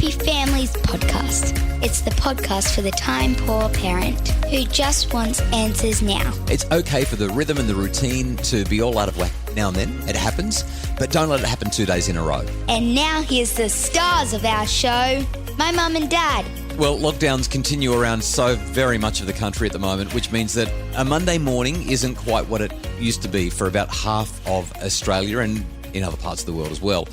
Happy Families podcast. It's the podcast for the time-poor parent who just wants answers now. It's okay for the rhythm and the routine to be all out of whack now and then. It happens, but don't let it happen 2 days in a row. And now here's the stars of our show, my mum and dad. Well, lockdowns continue around so very much of the country at the moment, which means that a Monday morning isn't quite what it used to be for about half of Australia and in other parts of the world as well.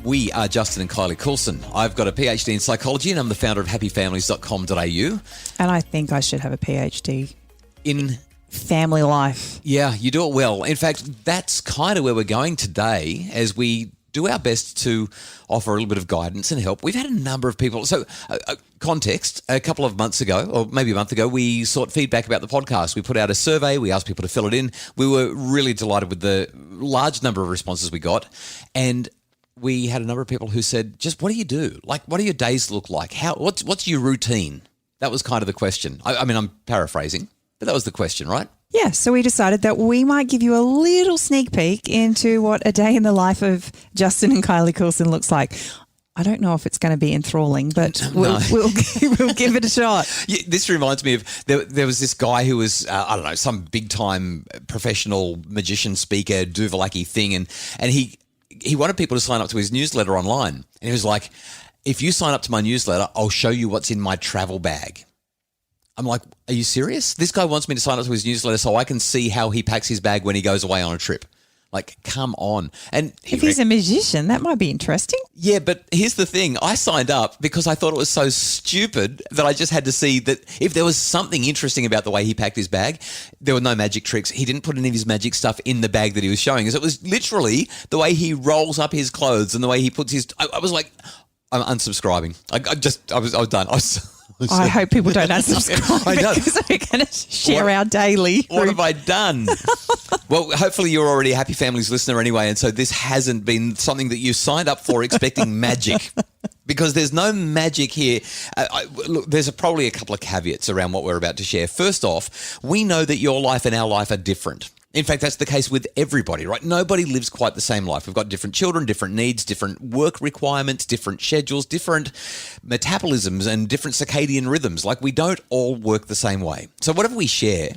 We are Justin and Kylie Coulsons. I've got a PhD in psychology and I'm the founder of happyfamilies.com.au. And I think I should have a PhD in family life. Yeah, you do it well. In fact, that's kind of where we're going today as we do our best to offer a little bit of guidance and help. We've had a number of people. So context, a couple of months ago, or maybe a month ago, we sought feedback about the podcast. We put out a survey. We asked people to fill it in. We were really delighted with the large number of responses we got. And we had a number of people who said, just what do you do? Like, what do your days look like? What's your routine? That was kind of the question. I mean, I'm paraphrasing, but that was the question, right? Yeah, so we decided that we might give you a little sneak peek into what a day in the life of Justin and Kylie Coulson looks like. I don't know if it's going to be enthralling, but we'll give it a shot. Yeah, this reminds me of there was this guy who was, I don't know, some big-time professional magician, speaker, Duvalaki thing, and he wanted people to sign up to his newsletter online. And he was like, if you sign up to my newsletter, I'll show you what's in my travel bag. I'm like, are you serious? This guy wants me to sign up to his newsletter so I can see how he packs his bag when he goes away on a trip. Like, come on. And if he's a magician, that might be interesting. Yeah, but here's the thing. I signed up because I thought it was so stupid that I just had to see that if there was something interesting about the way he packed his bag, there were no magic tricks. He didn't put any of his magic stuff in the bag that he was showing us. It was literally the way he rolls up his clothes and the way he puts his... I was like, I'm unsubscribing. I was done. I hope people don't unsubscribe I know. because we're going to share our daily. What have I done? Well, hopefully you're already a Happy Families listener anyway, and so this hasn't been something that you signed up for expecting magic, because there's no magic here. Look, there's probably a couple of caveats around what we're about to share. First off, we know that your life and our life are different. In fact, that's the case with everybody, right? Nobody lives quite the same life. We've got different children, different needs, different work requirements, different schedules, different metabolisms and different circadian rhythms. Like, we don't all work the same way. So whatever we share,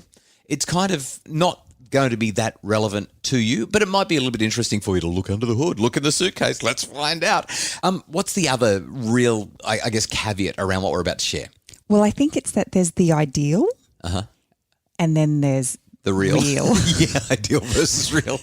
it's kind of not going to be that relevant to you, but it might be a little bit interesting for you to look under the hood, look in the suitcase. Let's find out. What's the other real, I guess, caveat around what we're about to share? Well, I think it's that there's the ideal and then there's the real. Yeah, ideal versus real.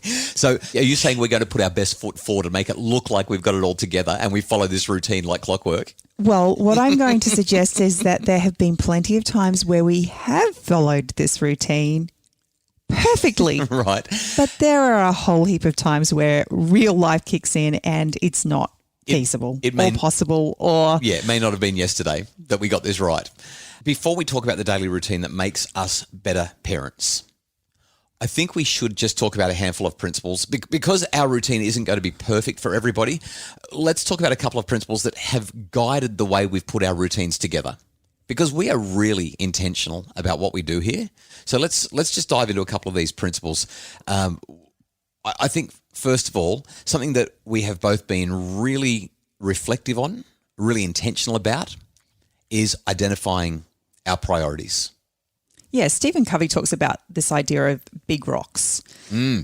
So are you saying we're going to put our best foot forward and make it look like we've got it all together and we follow this routine like clockwork? Well, what I'm going to suggest is that there have been plenty of times where we have followed this routine perfectly. Right. But there are a whole heap of times where real life kicks in and it's not feasible or possible or... Yeah, it may not have been yesterday that we got this right. Before we talk about the daily routine that makes us better parents, I think we should just talk about a handful of principles. Because our routine isn't going to be perfect for everybody, let's talk about a couple of principles that have guided the way we've put our routines together. Because we are really intentional about what we do here. So let's just dive into a couple of these principles. I think, first of all, something that we have both been really reflective on, really intentional about, is identifying our priorities. Yeah, Stephen Covey talks about this idea of big rocks.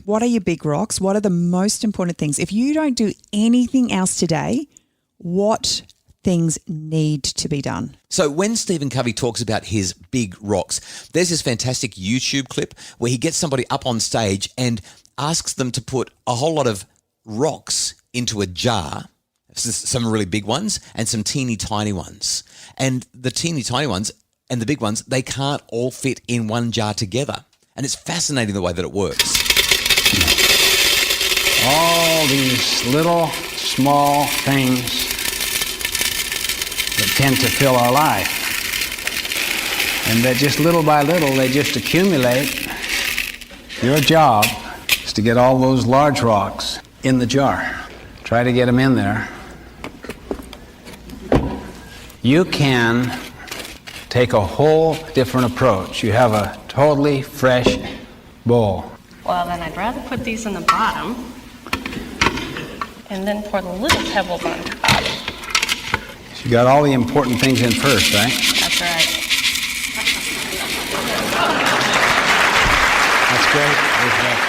What are your big rocks? What are the most important things? If you don't do anything else today, what things need to be done? So when Stephen Covey talks about his big rocks, there's this fantastic YouTube clip where he gets somebody up on stage and asks them to put a whole lot of rocks into a jar, some really big ones and some teeny tiny ones. And the teeny tiny ones and the big ones, they can't all fit in one jar together. And it's fascinating the way that it works. All these little, small things that tend to fill our life. And that just little by little, they just accumulate. Your job is to get all those large rocks in the jar. Try to get them in there. You can take a whole different approach. You have a totally fresh bowl. Well, then I'd rather put these in the bottom and then pour the little pebbles on top. You got all the important things in first, right? That's right. That's great. That's great.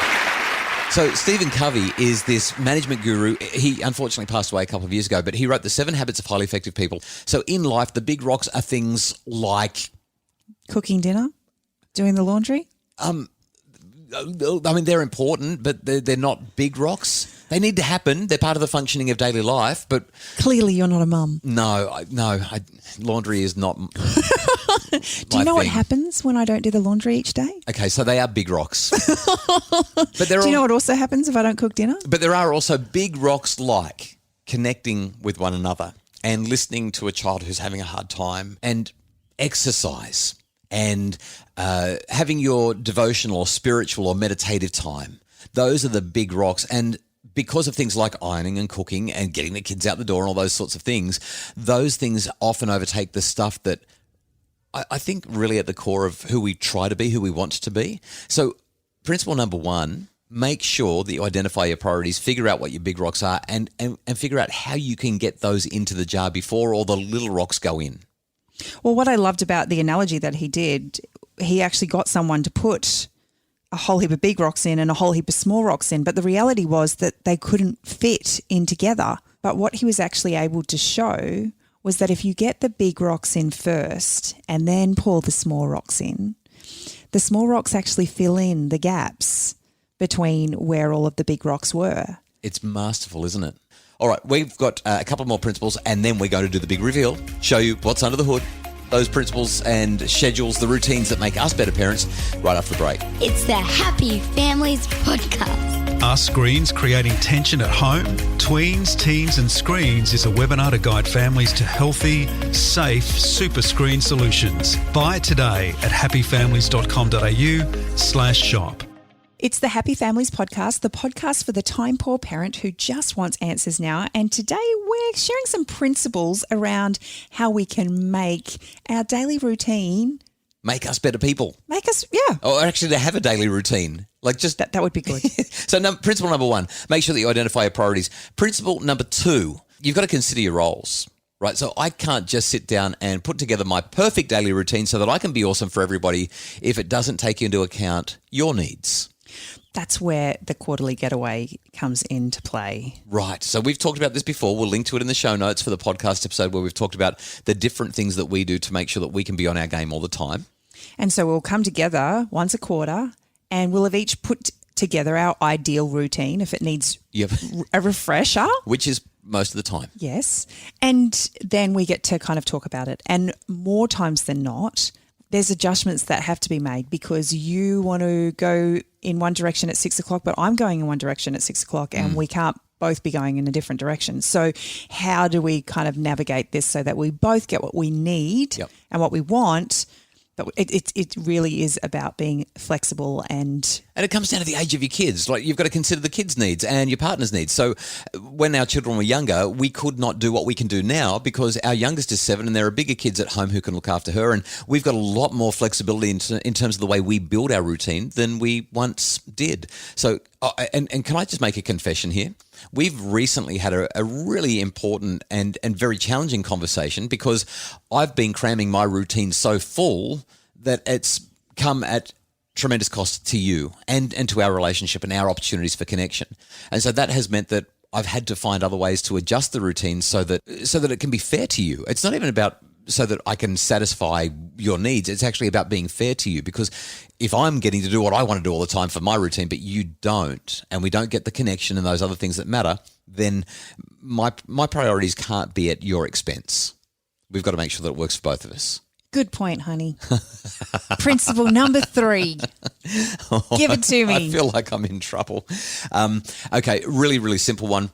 So Stephen Covey is this management guru. He unfortunately passed away a couple of years ago, but he wrote The 7 Habits of Highly Effective People. So in life, the big rocks are things like... Cooking dinner? Doing the laundry? I mean, they're important, but they're not big rocks. They need to happen. They're part of the functioning of daily life, but... Clearly you're not a mum. Laundry is not Do you know what happens when I don't do the laundry each day? Okay, so they are big rocks. But Do you know what also happens if I don't cook dinner? But there are also big rocks like connecting with one another and listening to a child who's having a hard time, and exercise, and having your devotional or spiritual or meditative time. Those are the big rocks. And because of things like ironing and cooking and getting the kids out the door and all those sorts of things, those things often overtake the stuff that I think really at the core of who we try to be, who we want to be. So principle number 1, make sure that you identify your priorities, figure out what your big rocks are, and figure out how you can get those into the jar before all the little rocks go in. Well, what I loved about the analogy that he did, he actually got someone to put a whole heap of big rocks in and a whole heap of small rocks in, but the reality was that they couldn't fit in together. But what he was actually able to show was that if you get the big rocks in first and then pour the small rocks in, the small rocks actually fill in the gaps between where all of the big rocks were. It's masterful, isn't it? All right, we've got a couple more principles, and then we're going to do the big reveal, show you what's under the hood, those principles and schedules, the routines that make us better parents, right after the break. It's the Happy Families Podcast. Are screens creating tension at home? Tweens, Teens and Screens is a webinar to guide families to healthy, safe super screen solutions. Buy it today at happyfamilies.com.au/shop. It's the Happy Families Podcast, the podcast for the time-poor parent who just wants answers now. And today we're sharing some principles around how we can make our daily routine... Make us better people. Or actually to have a daily routine. Like just That would be good. So principle number 1, make sure that you identify your priorities. Principle number 2, you've got to consider your roles. Right, so I can't just sit down and put together my perfect daily routine so that I can be awesome for everybody if it doesn't take into account your needs. That's where the quarterly getaway comes into play. Right. So we've talked about this before. We'll link to it in the show notes for the podcast episode where we've talked about the different things that we do to make sure that we can be on our game all the time. And so we'll come together once a quarter and we'll have each put together our ideal routine if it needs a refresher. Which is most of the time. Yes. And then we get to kind of talk about it. And more times than not, there's adjustments that have to be made because you want to go in one direction at 6 o'clock, but I'm going in one direction at 6 o'clock and we can't both be going in a different direction. So how do we kind of navigate this so that we both get what we need and what we want? But it really is about being flexible and it comes down to the age of your kids. Like you've got to consider the kids' needs and your partner's needs. So when our children were younger, we could not do what we can do now because our youngest is 7 and there are bigger kids at home who can look after her. And we've got a lot more flexibility in terms of the way we build our routine than we once did. So, and can I just make a confession here? We've recently had a really important and very challenging conversation because I've been cramming my routine so full that it's come at tremendous cost to you and to our relationship and our opportunities for connection. And so that has meant that I've had to find other ways to adjust the routine so that it can be fair to you. It's not even about so that I can satisfy your needs. It's actually about being fair to you because if I'm getting to do what I want to do all the time for my routine, but you don't, and we don't get the connection and those other things that matter, then my priorities can't be at your expense. We've got to make sure that it works for both of us. good point, honey. Principle number 3. Give it to me. I feel like I'm in trouble. Okay, really, really simple one.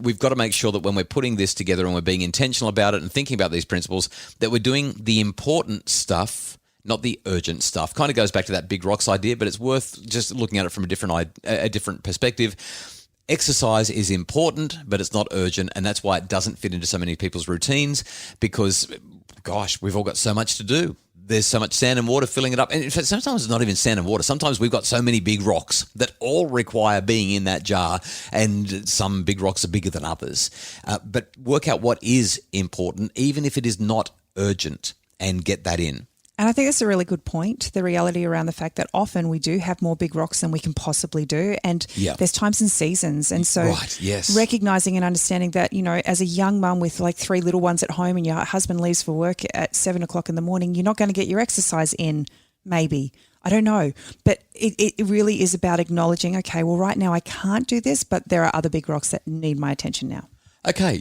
We've got to make sure that when we're putting this together and we're being intentional about it and thinking about these principles, that we're doing the important stuff, not the urgent stuff. Kind of goes back to that big rocks idea, but it's worth just looking at it from a different perspective. Exercise is important, but it's not urgent, and that's why it doesn't fit into so many people's routines because, gosh, we've all got so much to do. there's so much sand and water filling it up. And in fact, sometimes it's not even sand and water. Sometimes we've got so many big rocks that all require being in that jar, and some big rocks are bigger than others. But work out what is important, even if it is not urgent, and get that in. And I think that's a really good point, the reality around the fact that often we do have more big rocks than we can possibly do. And there's times and seasons. And so recognizing and understanding that, you know, as a young mum with like 3 little ones at home and your husband leaves for work at 7 o'clock in the morning, you're not going to get your exercise in, maybe. I don't know. But it really is about acknowledging, okay, well, right now I can't do this, but there are other big rocks that need my attention now. Okay.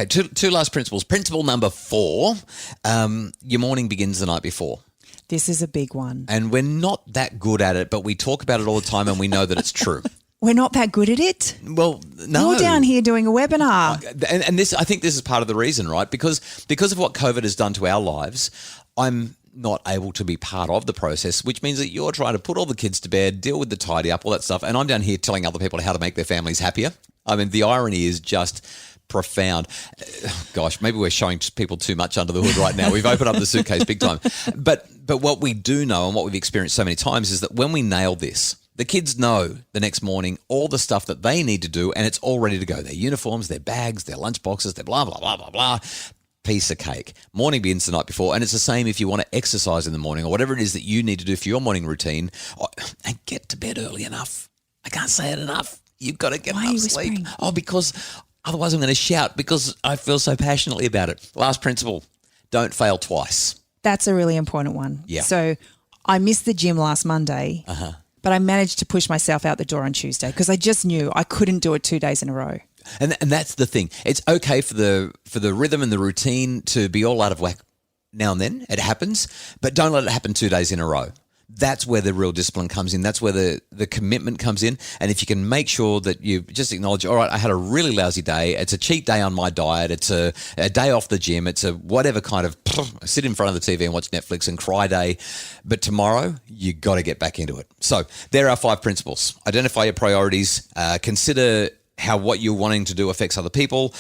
Two last principles. Principle number 4, your morning begins the night before. This is a big one. And we're not that good at it, but we talk about it all the time and we know that it's true. We're not that good at it? Well, no. You're down here doing a webinar. And this, I think this is part of the reason, right? Because of what COVID has done to our lives, I'm not able to be part of the process, which means that you're trying to put all the kids to bed, deal with the tidy up, all that stuff. And I'm down here telling other people how to make their families happier. I mean, the irony is just profound. Gosh, maybe we're showing people too much under the hood right now. We've opened up the suitcase big time. But what we do know and what we've experienced so many times is that when we nail this, the kids know the next morning all the stuff that they need to do, and it's all ready to go. Their uniforms, their bags, their lunch boxes, their blah, blah, blah, blah, blah. Piece of cake. Morning begins the night before, and it's the same if you want to exercise in the morning or whatever it is that you need to do for your morning routine, and get to bed early enough. I can't say it enough. You've got to get enough sleep. Oh, because otherwise I'm going to shout because I feel so passionately about it. Last principle, don't fail twice. That's a really important one. Yeah. So I missed the gym last Monday, but I managed to push myself out the door on Tuesday because I just knew I couldn't do it 2 days in a row. And that's the thing. It's okay for the rhythm and the routine to be all out of whack now and then. It happens, but don't let it happen 2 days in a row. That's where the real discipline comes in. That's where the commitment comes in. And if you can make sure that you just acknowledge, all right, I had a really lousy day. It's a cheat day on my diet. It's a day off the gym. It's a whatever kind of sit in front of the TV and watch Netflix and cry day. But tomorrow, you got to get back into it. So there are 5 principles. Identify your priorities. Consider how what you're wanting to do affects other people.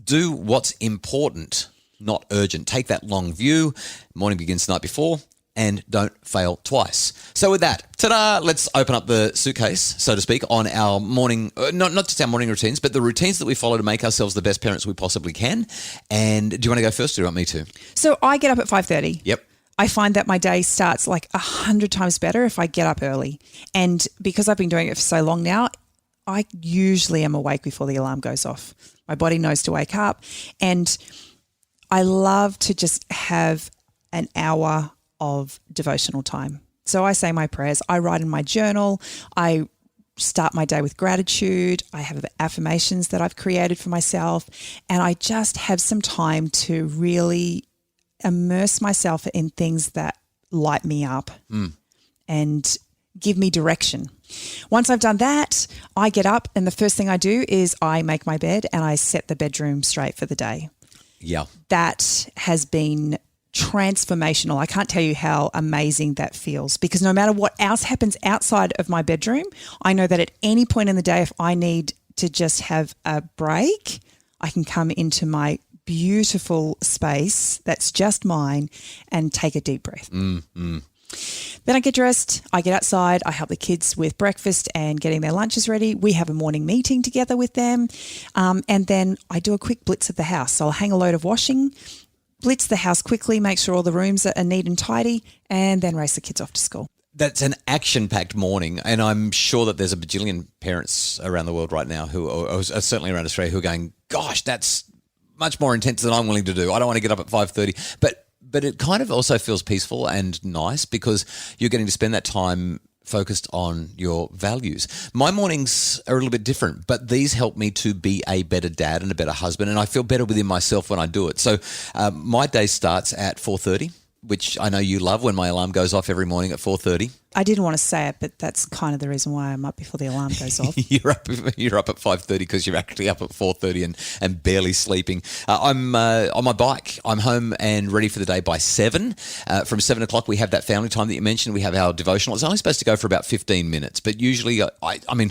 Do what's important, not urgent. Take that long view. Morning begins the night before. And don't fail twice. So with that, ta-da, let's open up the suitcase, so to speak, on our morning, not just our morning routines, but the routines that we follow to make ourselves the best parents we possibly can. And do you want to go first or do you want me to? So I get up at 5:30. Yep. I find that my day starts like 100 times better if I get up early. And because I've been doing it for so long now, I usually am awake before the alarm goes off. My body knows to wake up. And I love to just have an hour of devotional time. So I say my prayers. I write in my journal. I start my day with gratitude. I have affirmations that I've created for myself. And I just have some time to really immerse myself in things that light me up and give me direction. Once I've done that, I get up and the first thing I do is I make my bed and I set the bedroom straight for the day. Yeah. That has been transformational. I can't tell you how amazing that feels because no matter what else happens outside of my bedroom, I know that at any point in the day, if I need to just have a break, I can come into my beautiful space that's just mine and take a deep breath. Then I get dressed, I get outside, I help the kids with breakfast and getting their lunches ready. We have a morning meeting together with them. And then I do a quick blitz of the house. So I'll hang a load of washing, blitz the house quickly, make sure all the rooms are neat and tidy, and then race the kids off to school. That's an action-packed morning, and I'm sure that there's a bajillion parents around the world right now who are certainly around Australia who are going, gosh, that's much more intense than I'm willing to do. I don't want to get up at 5:30. But it kind of also feels peaceful and nice because you're getting to spend that time focused on your values. My mornings are a little bit different, but these help me to be a better dad and a better husband, and I feel better within myself when I do it. So my day starts at 4:30, which I know you love when my alarm goes off every morning at 4:30. I didn't want to say it, but that's kind of the reason why I'm up before the alarm goes off. You're up at 5:30 because you're actually up at 4:30 and barely sleeping. I'm on my bike. I'm home and ready for the day by 7. From 7 o'clock, we have that family time that you mentioned. We have our devotional. It's only supposed to go for about 15 minutes, but usually, I mean,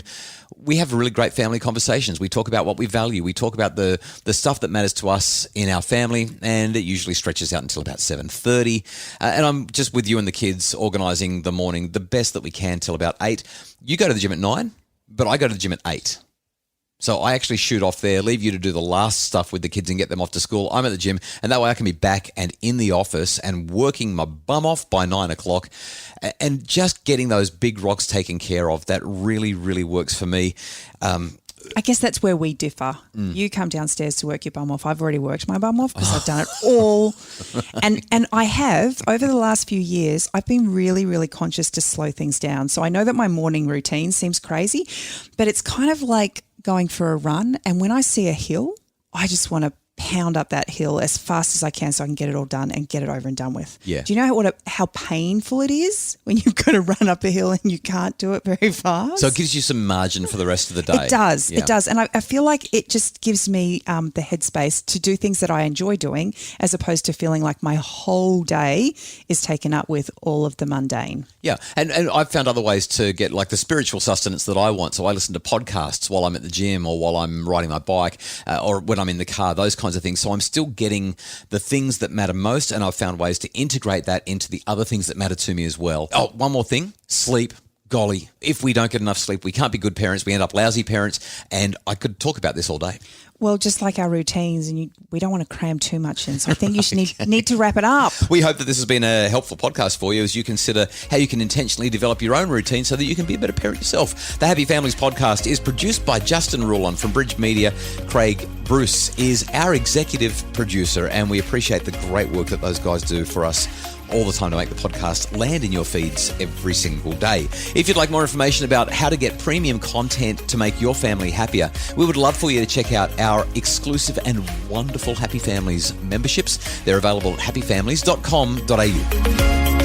we have really great family conversations. We talk about what we value. We talk about the stuff that matters to us in our family, and it usually stretches out until about 7:30. And I'm just with you and the kids organising the morning the best that we can till about 8. You go to the gym at 9, but I go to the gym at 8. So I actually shoot off there, leave you to do the last stuff with the kids and get them off to school. I'm at the gym, and that way I can be back and in the office and working my bum off by 9 o'clock and just getting those big rocks taken care of. That really, really works for me. I guess that's where we differ. You come downstairs to work your bum off. I've already worked my bum off because I've done it all. And I have, over the last few years, I've been really, really conscious to slow things down. So I know that my morning routine seems crazy, but it's kind of like going for a run. And when I see a hill, I just want to pound up that hill as fast as I can so I can get it all done and get it over and done with. Yeah. Do you know how painful it is when you've got to run up a hill and you can't do it very fast? So it gives you some margin for the rest of the day. It does. Yeah. It does. And I feel like it just gives me the headspace to do things that I enjoy doing, as opposed to feeling like my whole day is taken up with all of the mundane. Yeah, and I've found other ways to get like the spiritual sustenance that I want. So I listen to podcasts while I'm at the gym or while I'm riding my bike or when I'm in the car, those kinds of things. So I'm still getting the things that matter most, and I've found ways to integrate that into the other things that matter to me as well. Oh, one more thing, sleep. Golly, if we don't get enough sleep, we can't be good parents. We end up lousy parents, and I could talk about this all day. Well, just like our routines, and we don't want to cram too much in. So I think you should need to wrap it up. We hope that this has been a helpful podcast for you as you consider how you can intentionally develop your own routine so that you can be a better parent yourself. The Happy Families podcast is produced by Justin Rulon from Bridge Media. Craig Bruce is our executive producer, and we appreciate the great work that those guys do for us all the time to make the podcast land in your feeds every single day. If you'd like more information about how to get premium content to make your family happier, we would love for you to check out our exclusive and wonderful Happy Families memberships. They're available at happyfamilies.com.au.